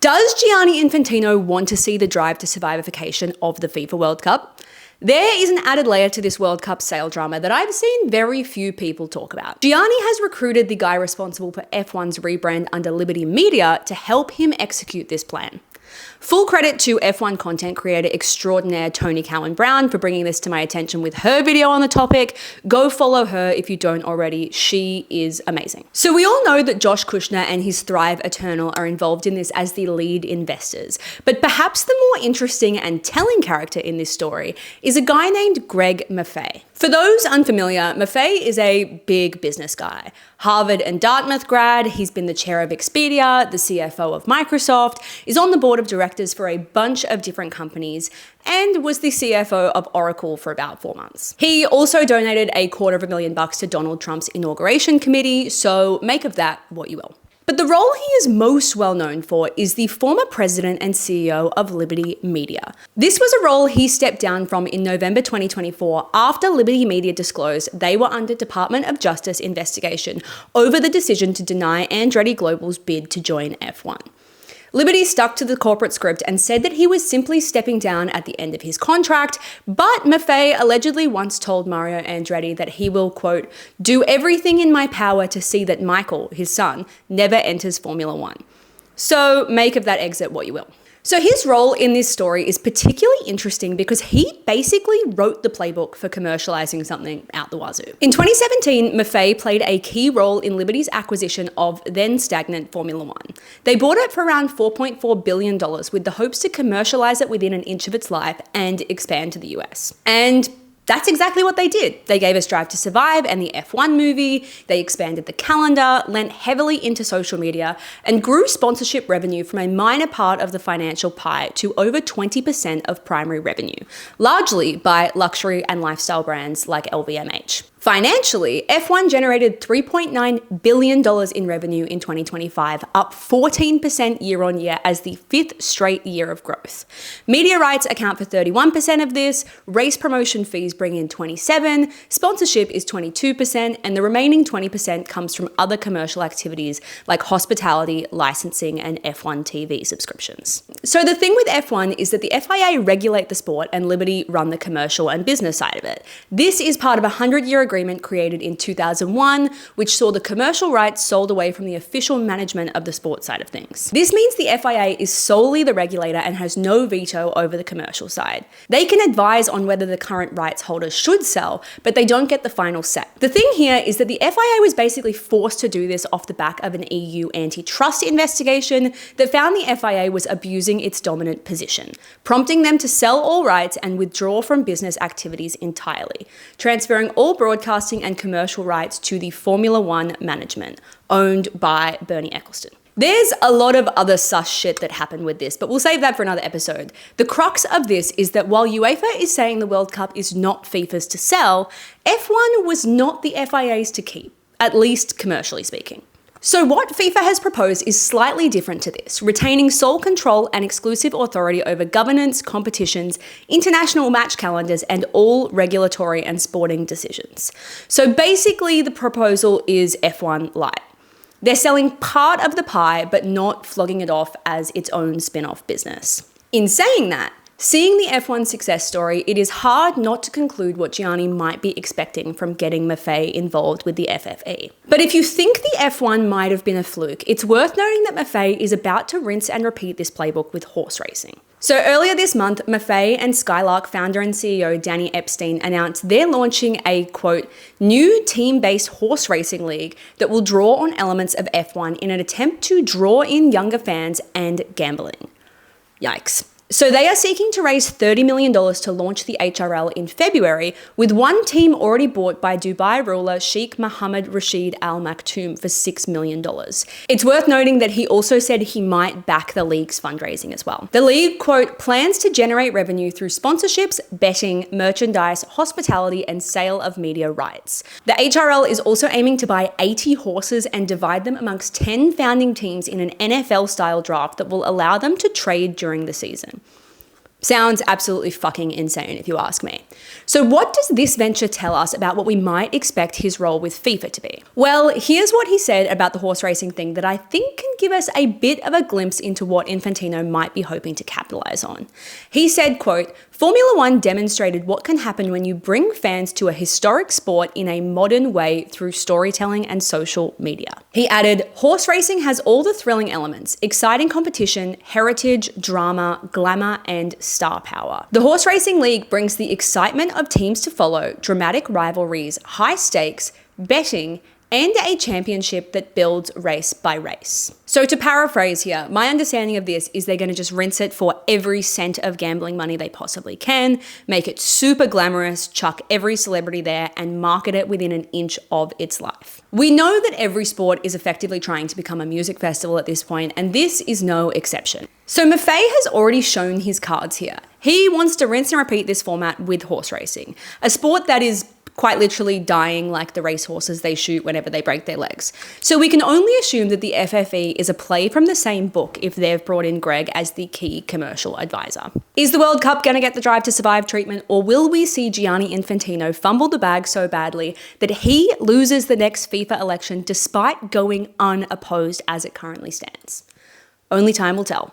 Does Gianni Infantino want to see the drive to survivification of the FIFA World Cup? There is an added layer to this World Cup sale drama that I've seen very few people talk about. Gianni has recruited the guy responsible for F1's rebrand under Liberty Media to help him execute this plan. Full credit to F1 content creator extraordinaire Tony Cowan-Brown for bringing this to my attention with her video on the topic. Go follow her if you don't already. She is amazing. So we all know that Josh Kushner and his Thrive Eternal are involved in this as the lead investors. But perhaps the more interesting and telling character in this story is a guy named Greg Maffei. For those unfamiliar, Maffei is a big business guy. Harvard and Dartmouth grad, he's been the chair of Expedia, the CFO of Microsoft, is on the board of directors for a bunch of different companies, and was the CFO of Oracle for about 4 months. He also donated $250,000 to Donald Trump's inauguration committee, so make of that what you will. But the role he is most well known for is the former president and CEO of Liberty Media. This was a role he stepped down from in November 2024 after Liberty Media disclosed they were under Department of Justice investigation over the decision to deny Andretti Global's bid to join F1. Liberty stuck to the corporate script and said that he was simply stepping down at the end of his contract, but Maffei allegedly once told Mario Andretti that he will, quote, do everything in my power to see that Michael, his son, never enters Formula One. So make of that exit what you will. So his role in this story is particularly interesting because he basically wrote the playbook for commercializing something out the wazoo. In 2017, Maffei played a key role in Liberty's acquisition of then stagnant Formula One. They bought it for around $4.4 billion with the hopes to commercialize it within an inch of its life and expand to the US. And that's exactly what they did. They gave us Drive to Survive and the F1 movie, they expanded the calendar, lent heavily into social media, and grew sponsorship revenue from a minor part of the financial pie to over 20% of primary revenue, largely by luxury and lifestyle brands like LVMH. Financially, F1 generated $3.9 billion in revenue in 2025, up 14% year on year as the fifth straight year of growth. Media rights account for 31% of this, race promotion fees bring in 27%, sponsorship is 22%, and the remaining 20% comes from other commercial activities like hospitality, licensing, and F1 TV subscriptions. So the thing with F1 is that the FIA regulate the sport and Liberty run the commercial and business side of it. This is part of a 100-year agreement created in 2001, which saw the commercial rights sold away from the official management of the sports side of things. This means the FIA is solely the regulator and has no veto over the commercial side. They can advise on whether the current rights holders should sell, but they don't get the final say. The thing here is that the FIA was basically forced to do this off the back of an EU antitrust investigation that found the FIA was abusing its dominant position, prompting them to sell all rights and withdraw from business activities entirely, transferring all broadcasting and commercial rights to the Formula One management, owned by Bernie Ecclestone. There's a lot of other sus shit that happened with this, but we'll save that for another episode. The crux of this is that while UEFA is saying the World Cup is not FIFA's to sell, F1 was not the FIA's to keep, at least commercially speaking. So what FIFA has proposed is slightly different to this, retaining sole control and exclusive authority over governance, competitions, international match calendars, and all regulatory and sporting decisions. So basically the proposal is F1 Lite. They're selling part of the pie, but not flogging it off as its own spin-off business. In saying that, seeing the F1 success story, it is hard not to conclude what Gianni might be expecting from getting Maffei involved with the FFE. But if you think the F1 might have been a fluke, it's worth noting that Maffei is about to rinse and repeat this playbook with horse racing. So earlier this month, Maffei and Skylark founder and CEO Danny Epstein announced they're launching a, quote, new team-based horse racing league that will draw on elements of F1 in an attempt to draw in younger fans and gambling. Yikes. So they are seeking to raise $30 million to launch the HRL in February, with one team already bought by Dubai ruler Sheikh Mohammed Rashid Al Maktoum for $6 million. It's worth noting that he also said he might back the league's fundraising as well. The league, quote, plans to generate revenue through sponsorships, betting, merchandise, hospitality, and sale of media rights. The HRL is also aiming to buy 80 horses and divide them amongst 10 founding teams in an NFL-style draft that will allow them to trade during the season. Sounds absolutely fucking insane if you ask me. So what does this venture tell us about what we might expect his role with FIFA to be? Well, here's what he said about the horse racing thing that I think can give us a bit of a glimpse into what Infantino might be hoping to capitalize on. He said, quote, "Formula One demonstrated what can happen when you bring fans to a historic sport in a modern way through storytelling and social media." He added, "Horse racing has all the thrilling elements, exciting competition, heritage, drama, glamour, and star power. The Horse Racing League brings the excitement of teams to follow, dramatic rivalries, high stakes, betting, and a championship that builds race by race." So to paraphrase here, my understanding of this is they're going to just rinse it for every cent of gambling money they possibly can, make it super glamorous, chuck every celebrity there, and market it within an inch of its life. We know that every sport is effectively trying to become a music festival at this point, and this is no exception. So Maffei has already shown his cards here. He wants to rinse and repeat this format with horse racing, a sport that is quite literally dying like the racehorses they shoot whenever they break their legs. So we can only assume that the FFE is a play from the same book if they've brought in Greg as the key commercial advisor. Is the World Cup going to get the Drive to Survive treatment, or will we see Gianni Infantino fumble the bag so badly that he loses the next FIFA election despite going unopposed as it currently stands? Only time will tell.